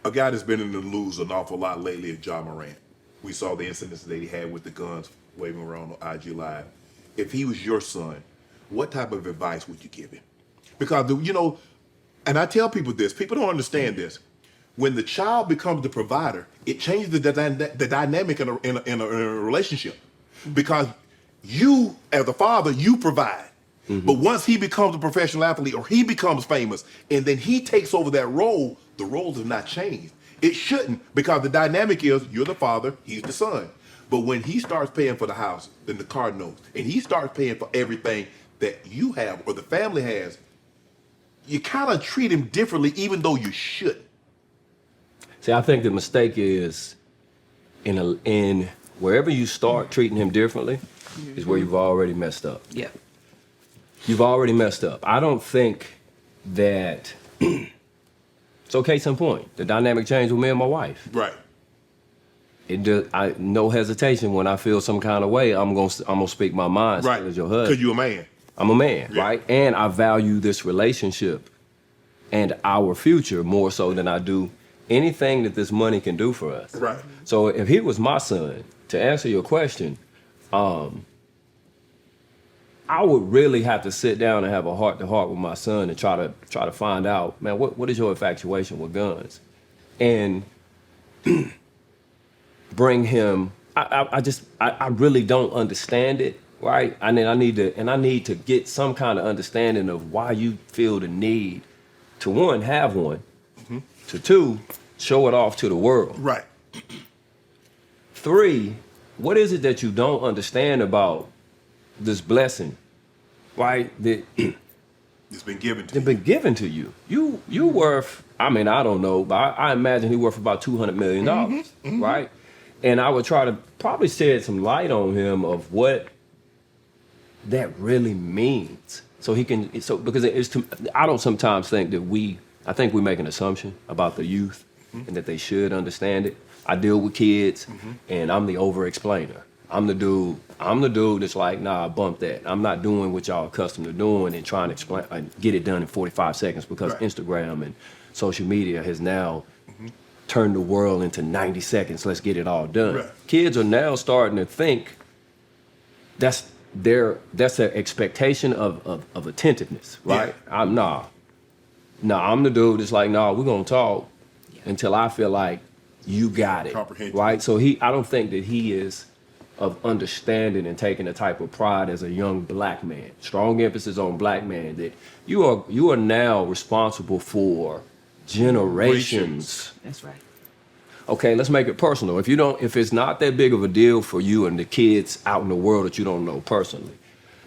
A guy that's been in the news an awful lot lately is Ja Morant. We saw the incidents that he had with the guns waving around on IG Live. If he was your son, what type of advice would you give him? Because, and I tell people this, people don't understand this. When the child becomes the provider, it changes the dynamic in a relationship. Because you, as a father, you provide. Mm-hmm. But once he becomes a professional athlete or he becomes famous and then he takes over that role, the roles have not changed. It shouldn't, because the dynamic is you're the father, he's the son. But when he starts paying for the house, then the car notes, and he starts paying for everything that you have or the family has, you kind of treat him differently even though you shouldn't. See, I think the mistake is in wherever you start treating him differently is where you've already messed up. Yeah. You've already messed up. I don't think that so case in point, the dynamic changed with me and my wife. Right. No hesitation when I feel some kind of way, I'm gonna speak my mind. Right. As your husband. Because you're a man. I'm a man, yeah. right? And I value this relationship and our future more so than I do anything that this money can do for us. Right. So if he was my son, to answer your question, I would really have to sit down and have a heart-to-heart with my son and try to find out, man, what is your infatuation with guns? And bring him, I really don't understand it, right? And then I need to get some kind of understanding of why you feel the need to, one, have one, mm-hmm. to two, show it off to the world. Right. Three, what is it that you don't understand about this blessing, right? That it's been given to you. It's been given to you. You worth, I mean, I don't know, but I imagine he worth about $200 million, mm-hmm, mm-hmm. right? And I would try to probably shed some light on him of what that really means. Because I don't sometimes think that I think we make an assumption about the youth, mm-hmm. and that they should understand it. I deal with kids, mm-hmm. and I'm the over-explainer. I'm the dude that's like, nah, bump that. I'm not doing what y'all accustomed to doing and trying to explain, get it done in 45 seconds because right. Instagram and social media has now mm-hmm. turned the world into 90 seconds. Let's get it all done. Right. Kids are now starting to think that's their expectation of attentiveness, right? Yeah. I'm the dude that's like, we're gonna talk until I feel like you got it, right? So I don't think that he is of understanding and taking a type of pride as a young black man. Strong emphasis on black man, that you are now responsible for generations. That's right. Okay, let's make it personal. If it's not that big of a deal for you and the kids out in the world that you don't know personally,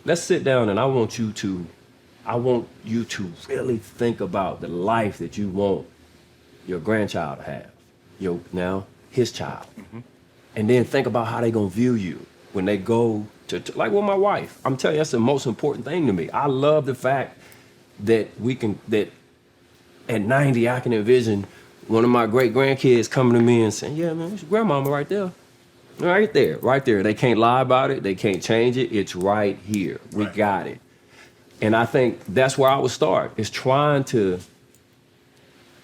let's sit down and I want you to really think about the life that you want your grandchild to have. His child. Mm-hmm. And then think about how they gonna view you when they go to like with my wife. I'm telling you, that's the most important thing to me. I love the fact that that at 90 I can envision one of my great grandkids coming to me and saying, yeah, man, it's your grandmama right there. Right there. They can't lie about it. They can't change it. It's right here. We got it. And I think that's where I would start, is trying to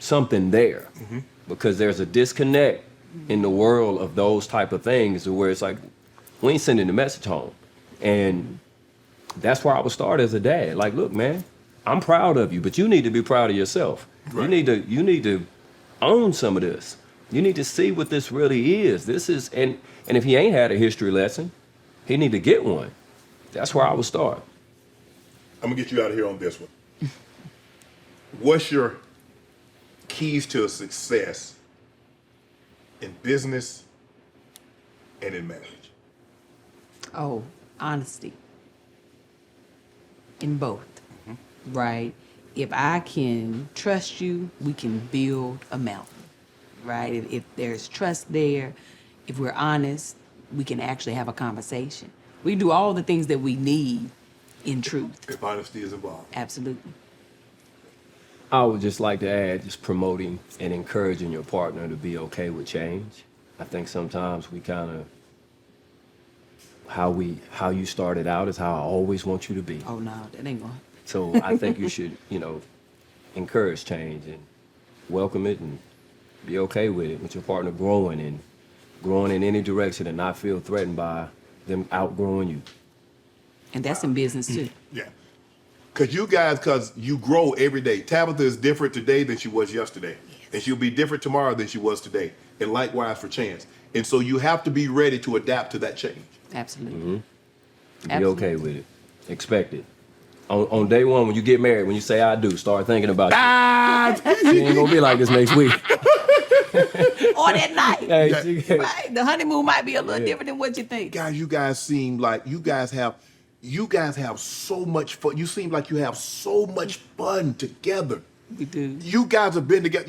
something there. Mm-hmm. Because there's a disconnect in the world of those type of things where it's like, we ain't sending the message home. And that's where I would start as a dad. Like, look, man, I'm proud of you, but you need to be proud of yourself. Right. You need to own some of this. You need to see what this really is. This is, and if he ain't had a history lesson, he need to get one. That's where I would start. I'm gonna get you out of here on this one. What's your keys to success in business and in marriage? Oh, honesty. In both, mm-hmm. right? If I can trust you, we can build a mountain, right? If there's trust there, if we're honest, we can actually have a conversation. We do all the things that we need in truth. If honesty is involved. Absolutely. I would just like to add, just promoting and encouraging your partner to be okay with change. I think sometimes we kind of, how you started out is how I always want you to be. Oh, no, that ain't going. So I think you should, encourage change and welcome it and Be okay with it, with your partner growing in any direction and not feel threatened by them outgrowing you. And that's in business too. Yeah. Because you grow every day. Tabitha is different today than she was yesterday. And she'll be different tomorrow than she was today. And likewise for Chance. And so you have to be ready to adapt to that change. Absolutely. Be okay with it. Expect it. On day one, when you get married, when you say I do, start thinking about it. She ain't gonna be like this next week. Or that night. Hey, Right. The honeymoon might be a little different than what you think. Guys, you guys seem like you guys have so much fun. You seem like you have so much fun together. We do. You guys have been together.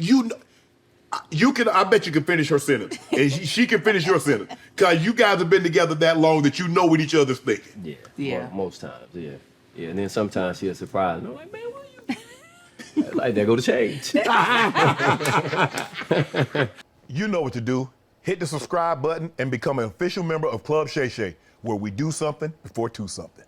I bet you can finish her sentence. And she can finish your sentence. Because you guys have been together that long that you know what each other's thinking. Yeah. Most times, yeah. And then sometimes she'll surprise me. I'm like, man, where you? Like, there go the change. You know what to do. Hit the subscribe button and become an official member of Club Shay Shay, where we do something before two something.